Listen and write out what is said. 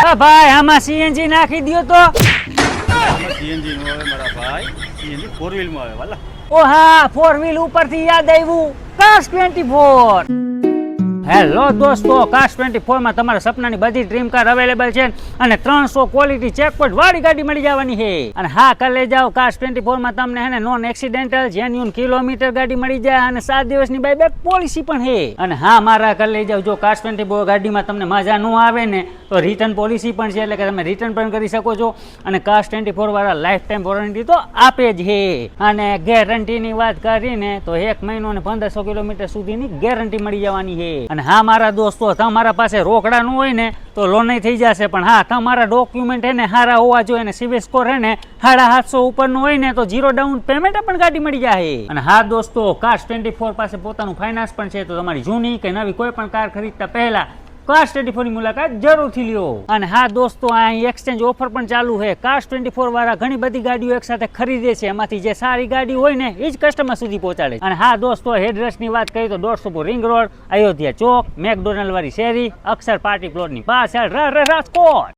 હા ભાઈ આમાં સીએનજી નાખી દ્યો તો સીએનજી નો આવે મારા ભાઈ, સીએનજી 4 વ્હીલમાં આવે વાલા. ઓ હા 4 વ્હીલ ઉપરથી યાદ આવ્યું કાશ 24. હેલો દોસ્તો, કાશ 24 માં તમારા સપનાની બધી ડ્રીમ કાર અવેલેબલ છે અને 300 ક્વોલિટી ચેકપોઇન્ટ વાળી ગાડી મળી જવાની છે. અને હા કાલે જાઓ કાશ 24 માં તમને હે ને નોન એક્સિડેન્ટલ જેન્યુન કિલોમીટર ગાડી મળી જાય અને 7 દિવસની બાયબેક પોલિસી પણ છે. અને હા મારા કાલે જાઓ, જો કાશ 24 ગાડીમાં તમને મજા ન આવે ને તો રિટર્ન પોલિસી પણ છે, એટલે કે તમે રિટર્ન પણ કરી શકો છો. અને કાશ 24 વાળા લાઈફ ટાઈમ વોરંટી તો આપે જ છે. અને ગેરંટીની વાત કરીને તો 1 મહિનો અને 1500 કિલોમીટર સુધીની ગેરંટી મળી જવાની છે. અને હા મારા દોસ્તો, તમારા પાસે રોકડા ન હોય ને તો લોન થઈ જશે, પણ હા તમારા ડોક્યુમેન્ટ હે ને હારા હોવા જોઈએ ને સિવિલ સ્કોર હે ને 750 ઉપરનું હોય ને તો 0 ડાઉન પેમેન્ટ પણ ગાડી મળી જાય. અને હા દોસ્તો, કાશ 24 પાસે પોતાનું ફાઇનાન્સ પણ છે, તો તમારી જૂની કે નવી કોઈ પણ કાર ખરીદતા પહેલા કાશ 24 ની મુલાકાત જરૂરથી લ્યો. અને હા દોસ્તો, અહીં એક્સચેન્જ ઓફર પણ ચાલુ છે. કાશ 24 વાળા ઘણી બધી ગાડીઓ એક સાથે ખરીદે છે, એમાંથી જે સારી ગાડી હોય ને એ જ કસ્ટમર સુધી પહોંચાડે. અને હા દોસ્તો, એડ્રેસ ની વાત કરીએ તો 150 રિંગ રોડ, અયોધ્યા ચોક, મેકડોનલ્ડ વાળી શેરી, અક્ષર પાર્ટી પ્લોટ ની પાછળ રાજકોટ.